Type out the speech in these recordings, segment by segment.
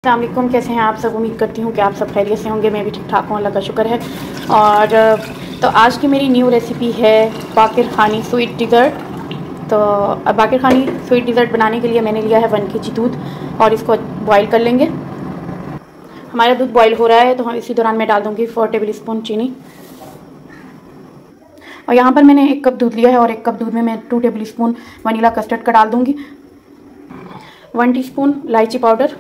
अस्सलाम वालेकुम, कैसे हैं आप सब। उम्मीद करती हूँ कि आप सब खैरियत से होंगे। मैं भी ठीक ठाक हूँ, अल्लाह का शुक्र है। और तो आज की मेरी न्यू रेसिपी है बाकिर खानी स्वीट डिज़र्ट। तो अब बाकिर खानी स्वीट डिज़र्ट बनाने के लिए मैंने लिया है 1 kg दूध और इसको बॉईल कर लेंगे। हमारा दूध बॉईल हो रहा है तो हम इसी दौरान मैं डाल दूँगी 4 टेबल स्पून चीनी। और यहाँ पर मैंने 1 कप दूध लिया है और 1 कप दूध में मैं 2 टेबल स्पून वनीला कस्टर्ड का डाल दूँगी। 1 टीस्पून इलायची पाउडर।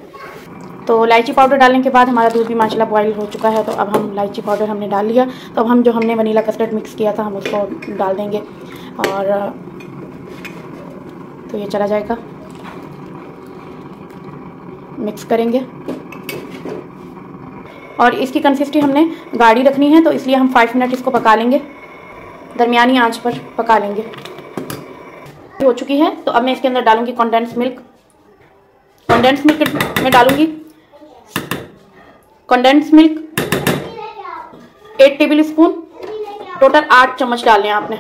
तो इलायची पाउडर डालने के बाद हमारा दूध भी माशाल्लाह बॉईल हो चुका है। तो अब हम इलायची पाउडर हमने डाल लिया। तो अब हम जो हमने वनीला कस्टर्ड मिक्स किया था हम उसको डाल देंगे और तो ये चला जाएगा, मिक्स करेंगे। और इसकी कंसिस्टेंसी हमने गाढ़ी रखनी है तो इसलिए हम 5 मिनट इसको पका लेंगे, दरमियानी आंच पर पका लेंगे। हो चुकी है तो अब मैं इसके अंदर डालूंगी कंडेंस मिल्क। कंडेंस मिल्क में डालूंगी condense milk 8 table spoon, total 8 चम्मच डालने हैं आपने।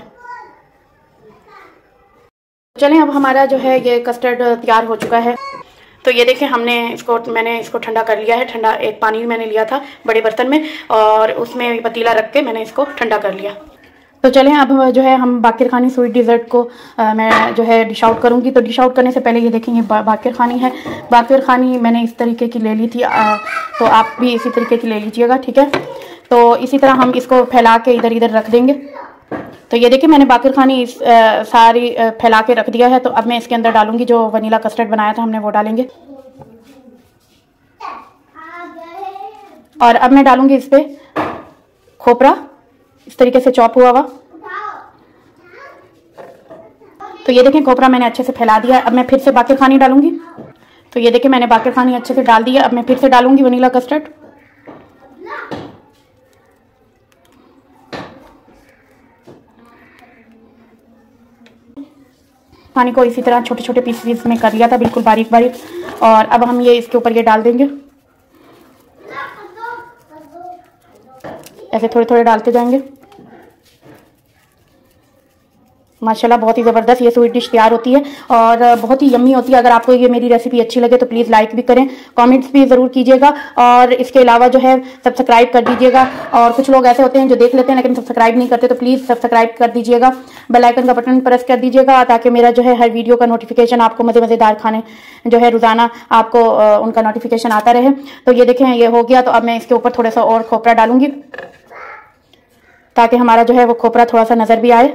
चलें, अब हमारा जो है ये कस्टर्ड तैयार हो चुका है। तो ये देखें मैंने इसको ठंडा कर लिया है। ठंडा एक पानी मैंने लिया था बड़े बर्तन में और उसमें पतीला रख के मैंने इसको ठंडा कर लिया। तो चलें, अब जो है हम बाकिर खानी स्वीट डिज़र्ट को मैं जो है डिश आउट करूँगी। तो डिश आउट करने से पहले ये देखेंगे बाकिर खानी है। बाकिर खानी मैंने इस तरीके की ले ली थी, तो आप भी इसी तरीके की ले लीजिएगा, ठीक है। तो इसी तरह हम इसको फैला के इधर इधर रख देंगे। तो ये देखिए मैंने बाकिर खानी सारी फैला के रख दिया है। तो अब मैं इसके अंदर डालूंगी जो वनीला कस्टर्ड बनाया था हमने, वो डालेंगे। और अब मैं डालूंगी इस पर खोपरा, इस तरीके से चॉप हुआ हुआ। तो ये देखें खोपरा मैंने अच्छे से फैला दिया। अब मैं फिर से बाकिर खानी डालूंगी। तो ये देखें मैंने बाकिर खानी अच्छे से डाल दी है। अब मैं फिर से डालूंगी वनीला कस्टर्ड। खानी को इसी तरह छोटे छोटे पीसेस में कर लिया था, बिल्कुल बारीक बारीक। और अब हम ये इसके ऊपर ये डाल देंगे, ऐसे थोड़े थोड़े डालते जाएंगे। माशाल्लाह बहुत ही ज़बरदस्त ये स्वीट डिश तैयार होती है और बहुत ही यम्मी होती है। अगर आपको ये मेरी रेसिपी अच्छी लगे तो प्लीज़ लाइक भी करें, कमेंट्स भी ज़रूर कीजिएगा और इसके अलावा जो है सब्सक्राइब कर दीजिएगा। और कुछ लोग ऐसे होते हैं जो देख लेते हैं लेकिन सब्सक्राइब नहीं करते, तो प्लीज़ सब्सक्राइब कर दीजिएगा, बेल आइकन का बटन प्रेस कर दीजिएगा ताकि मेरा जो है हर वीडियो का नोटिफिकेशन आपको मज़ेदार खाने जो है रोज़ाना आपको उनका नोटिफिकेशन आता रहे। तो ये देखें ये हो गया। तो अब मैं इसके ऊपर थोड़ा सा और खोपरा डालूंगी ताकि हमारा जो है वो खोपरा थोड़ा सा नज़र भी आए।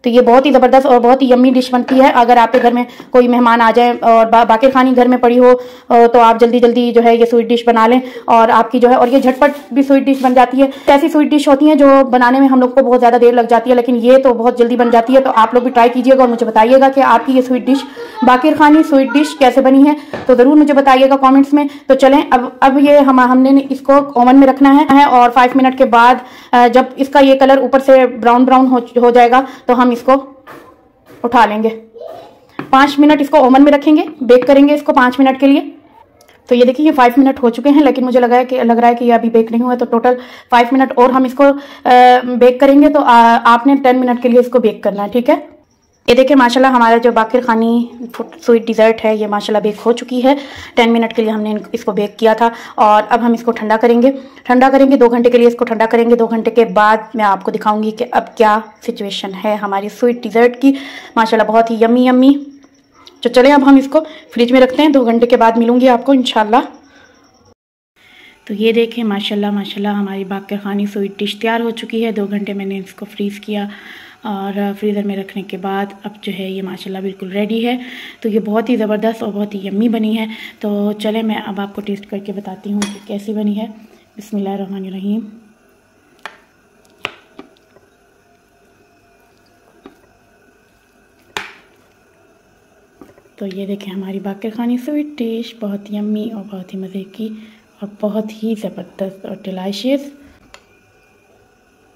तो ये बहुत ही ज़बरदस्त और बहुत ही यम्मी डिश बनती है। अगर आपके घर में कोई मेहमान आ जाए और बाकिर खानी घर में पड़ी हो तो आप जल्दी जल्दी जो है ये स्वीट डिश बना लें और आपकी जो है, और ये झटपट भी स्वीट डिश बन जाती है। ऐसी स्वीट डिश होती हैं जो बनाने में हम लोग को बहुत ज़्यादा देर लग जाती है, लेकिन ये तो बहुत जल्दी बन जाती है। तो आप लोग भी ट्राई कीजिएगा और मुझे बताइएगा कि आपकी ये स्वीट डिश बाकिर खानी स्वीट डिश कैसे बनी है, तो ज़रूर मुझे बताइएगा कॉमेंट्स में। तो चलें, अब ये हमने इसको ओवन में रखना है और 5 मिनट के बाद जब इसका ये कलर ऊपर से ब्राउन ब्राउन हो जाएगा तो हम इसको उठा लेंगे। 5 मिनट इसको ओवन में रखेंगे, बेक करेंगे इसको 5 मिनट के लिए। तो ये देखिए ये 5 मिनट हो चुके हैं, लेकिन मुझे लग रहा है कि ये अभी बेक नहीं हुआ है। तो टोटल 5 मिनट और हम इसको बेक करेंगे। तो आपने 10 मिनट के लिए इसको बेक करना है, ठीक है। ये देखिए माशाल्लाह हमारा जो बाकिर खानी स्वीट डिज़र्ट है ये माशाल्लाह बेक हो चुकी है। 10 मिनट के लिए हमने इसको बेक किया था और अब हम इसको ठंडा करेंगे 2 घंटे के लिए इसको ठंडा करेंगे। 2 घंटे के बाद मैं आपको दिखाऊंगी कि अब क्या सिचुएशन है हमारी स्वीट डिज़र्ट की। माशाल्लाह बहुत ही यम्मी यम्मी। तो चलें अब हम इसको फ्रिज में रखते हैं, 2 घंटे के बाद मिलूंगी आपको इंशाल्लाह। तो ये देखें माशाल्लाह माशाल्लाह हमारी बाकिर खानी स्वीट डिश तैयार हो चुकी है। 2 घंटे मैंने इसको फ्रीज़ किया और फ्रीज़र में रखने के बाद अब जो है ये माशाल्लाह बिल्कुल रेडी है। तो ये बहुत ही ज़बरदस्त और बहुत ही यम्मी बनी है। तो चलें मैं अब आपको टेस्ट करके बताती हूँ कि कैसी बनी है। बिस्मिल्लाहिर्रहमानिर्रहीम। तो ये देखें हमारी बाकिर खानी स्वीट डिश बहुत यम्मी और बहुत ही मज़े की और बहुत ही ज़बरदस्त और डिलीशियस।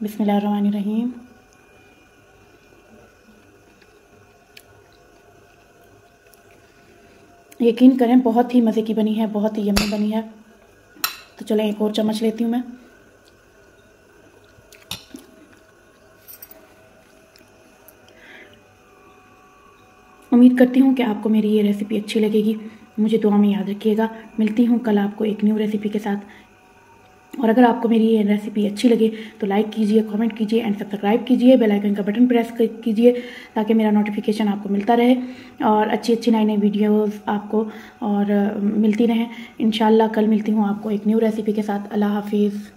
बिस्मिल्लाहिर्रहमानिर्रहीम। यकीन करें बहुत ही मज़े की बनी है, बहुत ही यम्मी बनी है। तो चलें एक और चम्मच लेती हूँ मैं। उम्मीद करती हूँ कि आपको मेरी ये रेसिपी अच्छी लगेगी। मुझे दुआ में याद रखिएगा। मिलती हूँ कल आपको एक न्यू रेसिपी के साथ। और अगर आपको मेरी ये रेसिपी अच्छी लगे तो लाइक कीजिए, कमेंट कीजिए एंड सब्सक्राइब कीजिए। बेल आइकन का बटन प्रेस कीजिए ताकि मेरा नोटिफिकेशन आपको मिलता रहे और अच्छी नई नई वीडियोस आपको और मिलती रहें। इंशाल्लाह कल मिलती हूँ आपको एक न्यू रेसिपी के साथ। अल्लाह हाफिज़।